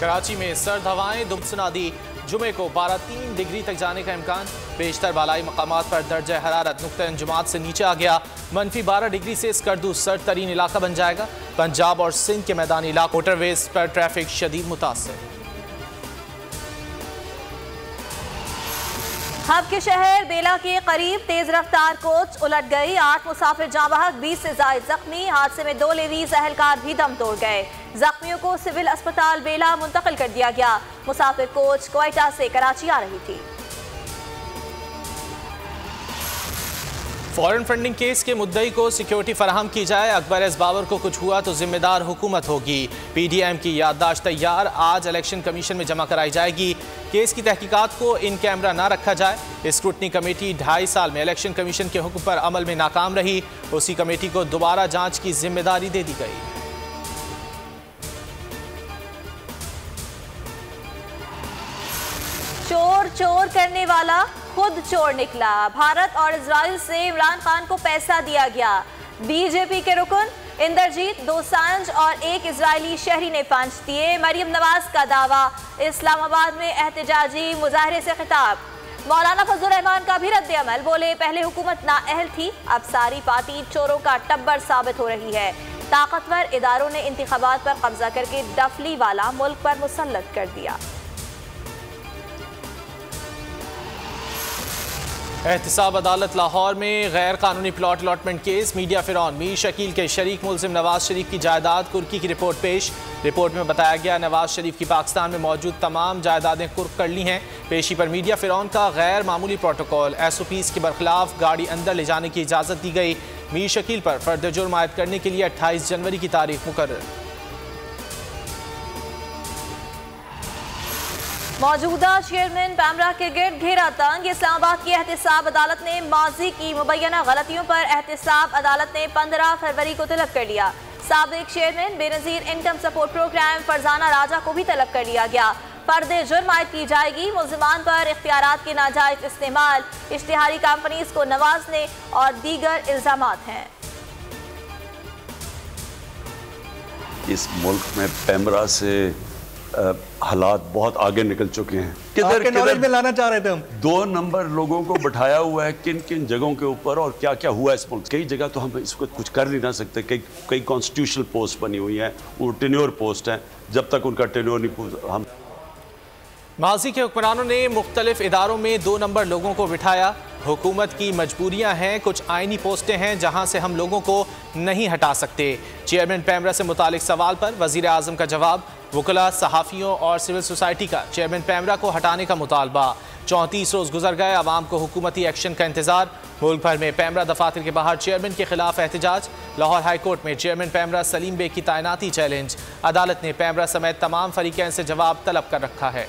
कराची में सर्द हवाएं दुमसना दी। जुमे को 12-3 डिग्री तक जाने का इम्कान। बेशतर बालाई मकामात पर दर्जा हरारत नुक्ता अंजुमात से नीचे आ गया। -12 डिग्री से स्कर्दू सर्द तरीन इलाका बन जाएगा। पंजाब और सिंध के मैदानी इलाकों मोटरवेज पर ट्रैफिक शदीद मुतासिर। हब के शहर बेला के करीब तेज रफ्तार कोच उलट गई। 8 मुसाफिर जाँ बहक, 20 से जायद जख्मी। हादसे में 2 लेडीज अहलकार भी दम तोड़ गए। जख्मियों को सिविल अस्पताल बेला मुंतकिल कर दिया गया। मुसाफिर कोच क्वेटा से कराची आ रही थी। फॉरेन फंडिंग केस के मुद्दई को सिक्योरिटी फराहम की जाए। अकबर एस बाबर को कुछ हुआ तो जिम्मेदार हुकूमत होगी। PDM की याददाश्त तैयार, आज इलेक्शन कमीशन में जमा कराई जाएगी। केस की तहकीकात को इन कैमरा ना रखा जाए। स्क्रूटनी कमेटी 2.5 साल में इलेक्शन कमीशन के हुक्म पर अमल में नाकाम रही। उसी कमेटी को दोबारा जांच की जिम्मेदारी दे दी गई। चोर चोर करने वाला खुद चोर निकला। भारत और इजराइल से इमरान खान को पैसा दिया गया। बीजेपी के रुकन इंदरजीत दोसांझ और एक इजरायली शहरी ने फांस दिए। मरियम नवाज का दावा, इस्लामाबाद में एहतजाजी मुजाहरे से खिताब। मौलाना फजलुर रहमान का भी रद्द अमल, बोले पहले हुकूमत नाअहल थी, अब सारी पार्टी चोरों का टब्बर साबित हो रही है। ताकतवर इदारों ने इंतखाबात पर कब्जा करके डफली वाला मुल्क पर मुसल्लत कर दिया। एहतिसाब अदालत लाहौर में गैर कानूनी प्लॉट अलॉटमेंट केस। मीडिया फिरौन मीर शकील के शरीक मुल्जिम नवाज शरीफ की जायदाद कुर्की की रिपोर्ट पेश। रिपोर्ट में बताया गया नवाज शरीफ की पाकिस्तान में मौजूद तमाम जायदादें कुर्क कर ली हैं। पेशी पर मीडिया फिरौन का गैर मामूली प्रोटोकॉल। SOPs के बरखिलाफ गाड़ी अंदर ले जाने की इजाज़त दी गई। मीर शकील पर फर्द जुर्म आयद करने के लिए 28 जनवरी की तारीख मुकर्रर। मौजूदा चेयरमैन पैमरा के गिर्द घेरा तंग। इस्लामाबाद की एहतिसाब अदालत ने माजी की मुबैना गलतियों पर एहतिसाब अदालत ने 15 फरवरी को तलब कर लिया। साबिक chairman Benazir income support programme Farzana Raja को भी तलब कर लिया गया। फर्द जुर्म आयद की जाएगी। मुल्जिमान पर इख्तियारात के नाजायज इस्तेमाल, इश्तिहारी कंपनीज को नवाजने और दीगर इल्जामात हैं। इस मुल्क में पैमरा से हालात बहुत आगे निकल चुके हैं। किधर नॉलेज में लाना चाह रहे थे हम। 2 नंबर लोगों को बिठाया हुआ है किन किन जगहों के ऊपर और क्या क्या हुआ है इस मुल्क। कई जगह तो हम इसको कुछ कर नहीं ना सकते। कई कॉन्स्टिट्यूशनल पोस्ट बनी हुई हैं, वो टेन्योर पोस्ट हैं। जब तक उनका टेन्योर नहीं हम माजी के हुक्मरानों ने मुख्तलिफ इदारों में 2 नंबर लोगों को बिठाया। हुकूमत की मजबूरियां हैं, कुछ आइनी पोस्टें हैं जहां से हम लोगों को नहीं हटा सकते। चेयरमैन पैमरा से मुतालिक सवाल पर वज़ीर आज़म का जवाब। वकला, सहाफ़ियों और सिविल सोसाइटी का चेयरमैन पैमरा को हटाने का मुतालबा। 34 रोज़ गुजर गए, आवाम को हुकूमती एक्शन का इंतजार। मुल्क भर में पैमरा दफातर के बाहर चेयरमैन के खिलाफ एहतजाज। लाहौर हाई कोर्ट में चेयरमैन पैमरा सलीम बेग की तैनाती चैलेंज। अदालत ने पैमरा समेत तमाम फरीक़ैन से जवाब तलब कर रखा है।